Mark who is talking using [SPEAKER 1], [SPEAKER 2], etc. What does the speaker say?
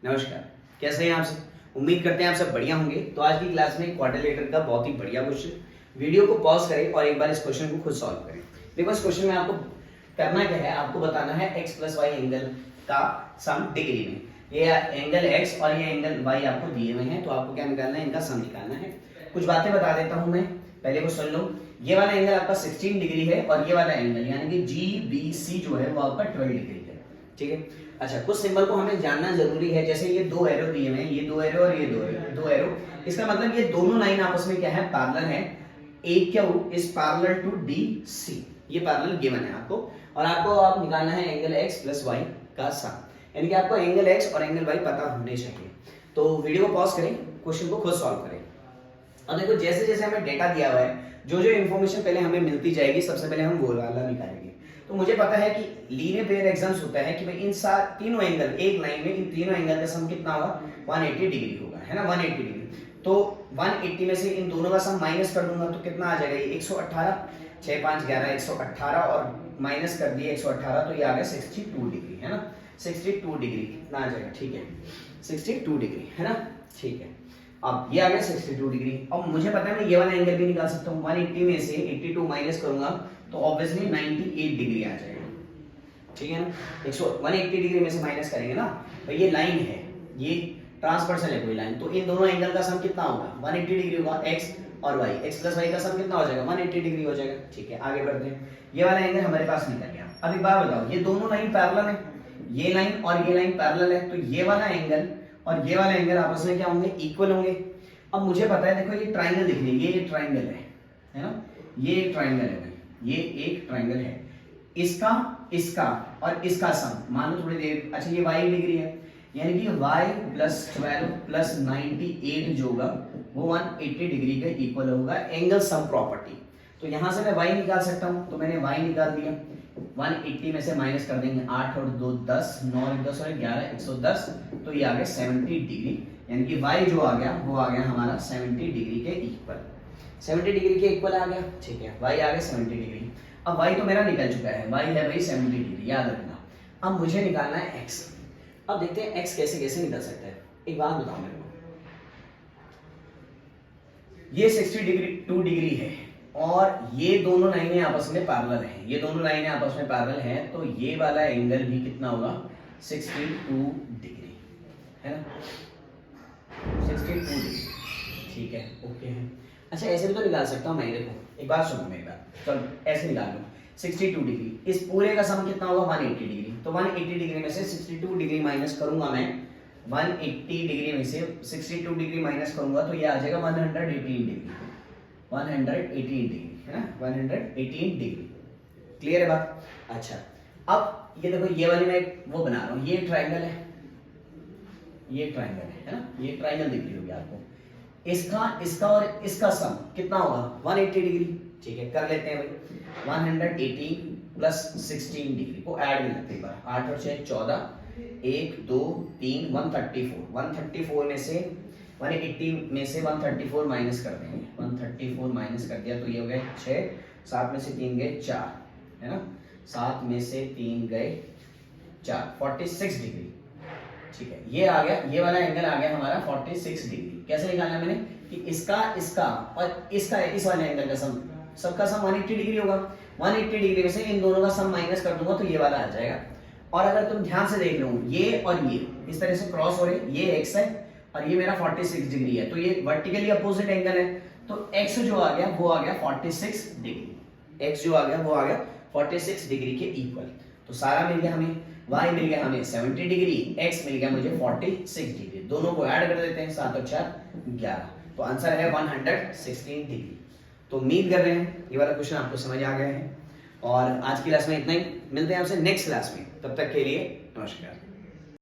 [SPEAKER 1] नमस्कार, कैसे हैं आप सब। उम्मीद करते हैं आप सब बढ़िया होंगे। तो आज की क्लास में क्वाड्रिलेटरल का बहुत ही बढ़िया क्वेश्चन, वीडियो को पॉज करें और एक बार इस क्वेश्चन को खुद सॉल्व करें। देखो इस क्वेश्चन में आपको करना क्या है, आपको बताना है x प्लस वाई एंगल का सम डिग्री में। ये एंगल x और ये एंगल y आपको दिए हुए हैं, तो आपको क्या निकालना है, इनका सम निकालना है। कुछ बातें बता देता हूं मैं, पहले वो सुन लो। ये वाला एंगल आपका 16 डिग्री है और ये वाला एंगल यानी कि GBC जो है वो आपका 12 डिग्री है, ठीक है। अच्छा, कुछ सिंबल को हमें जानना जरूरी है, जैसे ये दो एरो दिए हुए हैं, ये दो एरो और ये दो एरो। इसका मतलब ये दोनों लाइन आपस में क्या है, पैरेलल है। एक क्या इज पैरेलल टू DC, ये पैरेलल गिवन है आपको। और आपको आप निकालना है एंगल x प्लस y का सम, यानी कि आपको एंगल x और एंगल y पता होने चाहिए। तो वीडियो को पॉज करें, क्वेश्चन को खुद सॉल्व करें। और देखो जैसे जैसे हमें डेटा दिया हुआ है, जो जो इन्फॉर्मेशन पहले हमें मिलती जाएगी, सबसे पहले हम वो वाला निकालेंगे। तो मुझे पता है कि लीनियर पेयर एग्जाम्स होता है कि भाई इन तीनों एंगल, एक लाइन में इन तीनों एंगल का सम कितना होगा, 180 डिग्री होगा, है ना, 180 डिग्री। तो 180 में से इन दोनों का सम माइनस कर दूंगा तो कितना आ जाएगा, ये 118, 6 5 11 118 और माइनस कर दिए 118, तो ये आ गया 62 डिग्री, है ना, 62 डिग्री कितना आ जाएगा, ठीक है, 62 डिग्री, है ना, ठीक है। अब ये आ गया 62 डिग्री। अब मुझे पता है मैं ये वाला एंगल भी निकाल सकता हूँ। 180 में से 82 माइनस करूंगा तो ऑब्वियसली 98 डिग्री आ जाएगा, ठीक है ना। 180 डिग्री में से माइनस करेंगे ना, तो ये लाइन है, ये ट्रांसवर्सल है कोई लाइन, तो इन दोनों एंगल का सम कितना होगा, 180 डिग्री होगा। x और y, x प्लस y का सम कितना हो जाएगा, 180 डिग्री हो जाएगा, ठीक है। आगे बढ़ते हैं, ये वाला एंगल हमारे पास निकल गया। अब एक बात बताओ, ये दोनों लाइन पैरेलल है, ये लाइन और ये लाइन पैरेलल है, तो ये वाला एंगल और ये वाला एंगल आपस में क्या होंगे, इक्वल होंगे। अब मुझे पता है, देखो ये ट्राइंगल दिख रही है, ये ट्राइंगल है ना, ये एक ट्राइंगल है भाई, ये एक ट्राइंगल है। इसका इसका और इसका सम मान लो थोड़ी देर, अच्छा ये y डिग्री है, यानी कि y प्लस 12 प्लस 98 जो होगा वो 180 डिग्री के इक्वल होगा, एंगल सम प्रॉपर्टी। तो यहां से मैं y निकाल सकता हूं, तो मैंने y निकाल दिया। 180 में से माइनस कर देंगे, 8 और 2 10, 9 और 10 और 11 110, तो ये आ गया 70 डिग्री, यानी कि y जो आ गया वो आ गया हमारा 70 डिग्री के इक्वल, 70 डिग्री के इक्वल आ गया, ठीक है। y आ गया 70 डिग्री। अब y तो मेरा निकल चुका है, y है भाई 70 डिग्री, याद रखना। अब मुझे निकालना है x। अब देखते हैं x कैसे कैसे निकल सकता है। एक बात बताओ मेरे को, ये 62 डिग्री है और ये दोनों लाइनें आपस में पैरेलल हैं, ये दोनों लाइनें आपस में पैरेलल हैं, तो ये वाला एंगल भी कितना होगा, 62 डिग्री, है ना, 62 डिग्री, ठीक है, ओके है। अच्छा ऐसे भी तो निकाल सकता हूँ मैं, देखो एक बात सुनो मेरी बात, चलो ऐसे निकाल लो। 62 डिग्री, इस पूरे का सम कितना होगा, 180 डिग्री। तो 180 डिग्री में से 62 डिग्री माइनस करूंगा मैं, 180 डिग्री में से 62 डिग्री माइनस करूंगा तो ये आ जाएगा 118 डिग्री, 118 डिग्री, है ना, 118 डिग्री। क्लियर है बात। अच्छा अब ये देखो, ये वाली मैं वो बना रहा हूँ, ये ट्राइंगल है, ये ट्राइंगल है ना, ये ट्राइंगल दिख रही होगी आपको। इसका इसका और इसका सम कितना होगा, 180 डिग्री, ठीक है। कर लेते हैं भाई, 180 प्लस 16 डिग्री को ऐड में लगते हैं, 8 और 6 14, 1 2 3 134 में से 180 में से 134 माइनस कर देंगे, 134 माइनस कर दिया तो ये हो गए 6, 7 में से 3 गए 4, है ना, 7 में से 3 गए 4, 46 डिग्री, ठीक है। ये आ गया, ये वाला एंगल आ गया हमारा 46 डिग्री। कैसे निकालना मैंने, कि इसका और इसका इस वाले एंगल का सम, सबका सम 180 डिग्री होगा। 180 डिग्री में से इन दोनों का सम माइनस कर दूंगा तो ये वाला आ जाएगा। और अगर तुम ध्यान से देख लो, ये और ये इस तरह से क्रॉस हो रहे, ये x है और ये मेरा 46 डिग्री है, तो ये वर्टिकली अपोजिट एंगल है, तो x जो आ गया वो आ गया 46 डिग्री, x जो आ गया वो आ गया 46 डिग्री के इक्वल। तो सारा मिल गया हमें, y मिल गया हमें 70 डिग्री, x मिल गया मुझे 46 डिग्री। दोनों को ऐड कर देते हैं, 7 और 4 11, तो आंसर है 116 डिग्री। तो उम्मीद कर रहे हैं ये वाला क्वेश्चन आपको समझ आ गया है। और आज की क्लास में इतना ही, मिलते हैं आपसे नेक्स्ट क्लास में, तब तक के लिए नमस्कार।